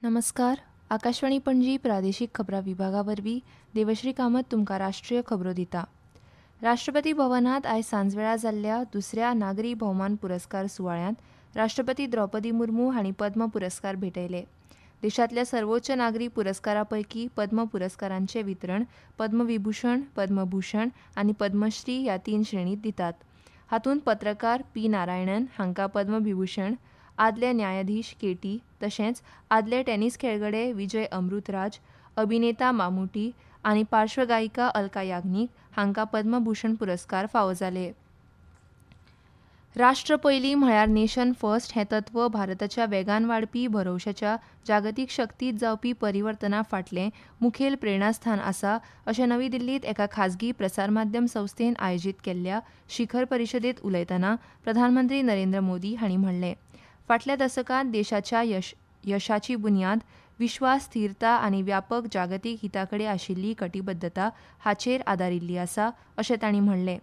नमस्कार. आकाशवाणी पणजी प्रादेशीक खबरां विभागा वरवीं देवश्री कामत तुमकां राष्ट्रीय खबरो दिता. राष्ट्रपती भवनात आयज सांजवेळा जाल्ल्या दुसऱ्या नागरी भौमान पुरस्कार सुवाळ्यांत राष्ट्रपती द्रौपदी मुर्मू हांणी पद्म पुरस्कार भेटयले. देशांतल्या सर्वोच्च नागरी पुरस्कारां पैकी पद्म पुरस्कारांचें वितरण पद्मविभूषण, पद्मभूषण आनी पद्मश्री ह्या 3 श्रेणींत दितात. हातूंत पत्रकार पी. नारायणन हांकां पद्मविभूषण, आदले न्यायाधीश के.टी. तशेंच आदले टेनिस खेळगडे विजय अमृतराज, अभिनेता मामुटी आनी पार्श्वगायिका अलका याग्नीक हांकां पद्मभूषण पुरस्कार फावो जाले. राष्ट्र पयलीं म्हळ्यार नेशन फर्स्ट हें तत्व भारताच्या वेगान वाडपी भरवशाच्या जागतीक शक्तीत जावपी परिवर्तना फाटलें मुखेल प्रेरणास्थान आसा अशें नवी दिल्लींत एका खाजगी प्रसारमाध्यम संस्थेन आयोजीत केल्ल्या शिखर परिशदेंत उलयतना प्रधानमंत्री नरेंद्र मोदी हांणी म्हणलें. फाटल्या दशकांत देशाच्या यशाची बुन्याद विश्वास, स्थिरता आनी व्यापक जागतीक हिताकडे आशिल्ली कटिबद्धता हाचेर आदारिल्ली आसा अशें तांणी म्हणलें.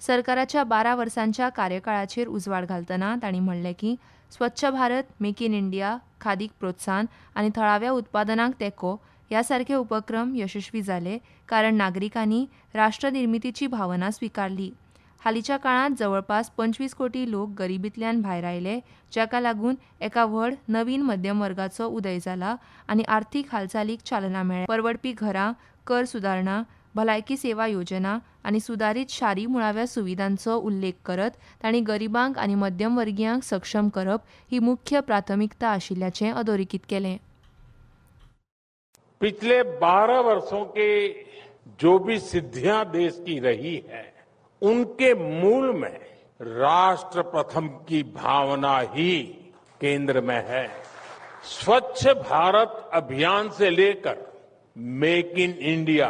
सरकाराच्या 12 वर्सांच्या कार्यकाळाचेर उजवाड घालतना तांणी म्हणलें की स्वच्छ भारत, मेक इन इंडिया, खादीक प्रोत्साहन आनी थळाव्या उत्पादनांक तेंको ह्या सारके उपक्रम यशस्वी जाले कारण नागरिकांनी राष्ट्र निर्मितीची भावना स्विकारली. हालींच्या काळांत जवळपास 25 कोटी लोक गरिबींतल्यान भायर आयले, जाका लागून एका व्हड नवीन मध्यम वर्गाचो उदय जाला आनी आर्थीक हालचालीक चालना मेळ्ळ्या. परवडपी घरां, कर सुदारणा, भलायकी सेवा योजना आनी सुदारीत शारी मुळाव्या सुविधांचो उल्लेख करत तांणी गरिबांक आनी मध्यमवर्गीयांक सक्षम करप ही मुख्य प्राथमिकता आशिल्ल्याचें अधोरेखित केलें. पिछले 12 वर्षों के जो भी सिद्धियां देश की रही है उनके मूल में राष्ट्र प्रथम की भावना ही केंद्र में है. स्वच्छ भारत अभियान से लेकर मेक इन इंडिया,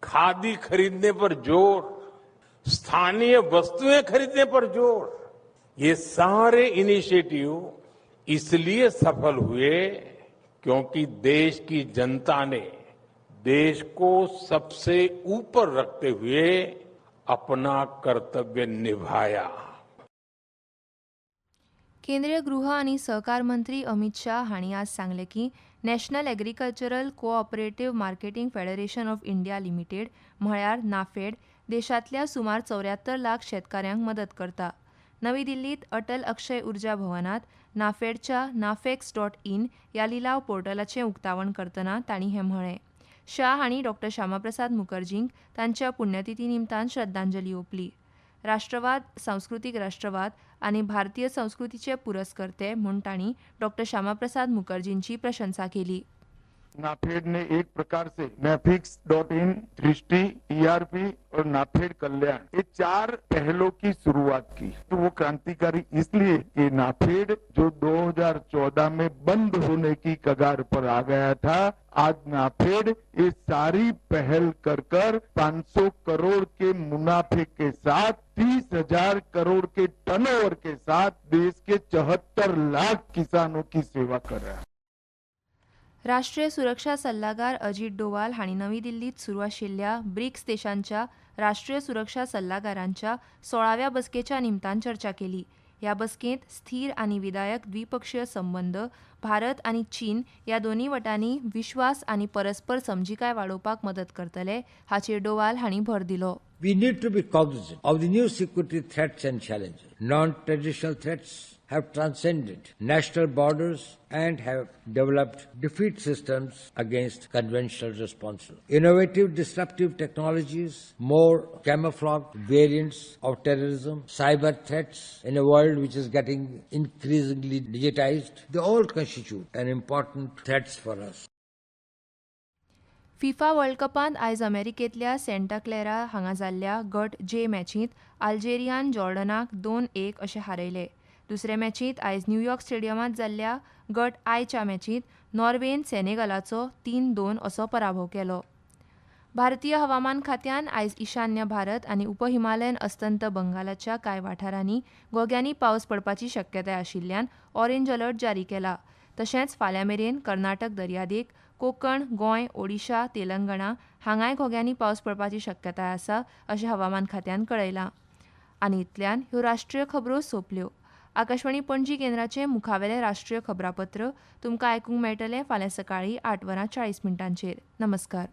खादी खरीदने पर जोर, स्थानीय वस्तुएं खरीदने पर जोर, ये सारे इनिशिएटिव इसलिए सफल हुए क्योंकि देश की जनता ने देश को सबसे ऊपर रखते हुए अपना कर्तव्य निभाया. केंद्रीय गृह आनी सहकार मंत्री अमित शाह हांणी आज सांगलें की national agricultural cooperative marketing federation of India limited म्हळ्यार नाफेड देशांतल्या सुमार 74 लाख शेतकाऱ्यांक मदत करता. नवी दिल्लींत अटल अक्षय उर्जा भवनात नाफेडच्या nafex.in ह्या लिलाव पोर्टलाचें उक्तावण करतना तांणी हें म्हळें. शाह हांणी डॉ. श्यामाप्रसाद मुखर्जींक तांच्या पुण्यतिथी निमतान श्रद्धांजली ओंपली. राष्ट्रवाद, सांस्कृतीक राष्ट्रवाद आनी भारतीय संस्कृतीचे पुरस्कर्ते म्हूण तांणी डॉ. श्यामाप्रसाद मुखर्जींची प्रशंसा केली. नाफेड ने एक प्रकार से nafex.in, दृष्टि, ERP और नाफेड कल्याण ये 4 पहलों की शुरुआत की. तो वो क्रांतिकारी इसलिए कि नाफेड जो 2014 में बंद होने की कगार पर आ गया था, आज नाफेड ये सारी पहल कर 500 करोड़ के मुनाफे के साथ 30,000 करोड़ के टर्नओवर के साथ देश के 74 लाख किसानों की सेवा कर रहा है. राष्ट्रीय सुरक्षा सल्लागार अजित डोवाल हांणी नवी दिल्लींत सुरू आशिल्ल्या ब्रिक्स देशांच्या राष्ट्रीय सुरक्षा सल्लागारांच्या 16व्या बसकेच्या निमतान चर्चा केली. ह्या बसकेंत स्थिर आनी विधायक द्विपक्षीय संबंद भारत आनी चीन ह्या दोनूय वटांनी विश्वास आनी परस्पर समजिकाय वाडोवपाक मदत करतले हाचेर डोवाल हांणी भर दिलो. We need to be cognizant of the new security threats and challenges. Non-traditional threats have transcended national borders and have developed defeat systems against conventional responses. Innovative disruptive technologies, more camouflaged variants of terrorism, cyber threats in a world which is getting increasingly digitized, they all constitute an important threats for us. FIFA world कपांत आयज अमेरिकेंतल्या Santa Clara हांगा जाल्ल्या गट जे मॅचींत अल्जेरियान जॉर्डनाक 2-1 अशें हारयले. दुसरे मॅचींत आयज न्यूयॉर्क स्टेडियमांत जाल्ल्या गट आयच्या मॅचींत नॉर्वेन सेनेगलाचो 3-2 असो पराभव केलो. भारतीय हवामान खात्यान आयज ईशान्य भारत आनी उपहिमालयन अस्तंत बंगालाच्या कांय वाठारांनी घोग्यांनी पावस पडपाची शक्यताय आशिल्ल्यान ऑरेंज अलर्ट जारी केला. तशेंच फाल्यां मेरेन कर्नाटक दर्यादेग, कोकण, गोंय, ओडिशा, तेलंगणा हांगाय घोग्यांनी पावस पडपाची शक्यताय आसा अशें हवामान खात्यान कळयलां. आनी इतल्यान ह्यो राष्ट्रीय खबरो सोंपल्यो. आकाशवाणी पणजी केंद्राचे मुखावेले राष्ट्रीय खबरापत्र तुमकां आयकूंक मेळटलें फाल्यां सकाळीं 8:40 नमस्कार.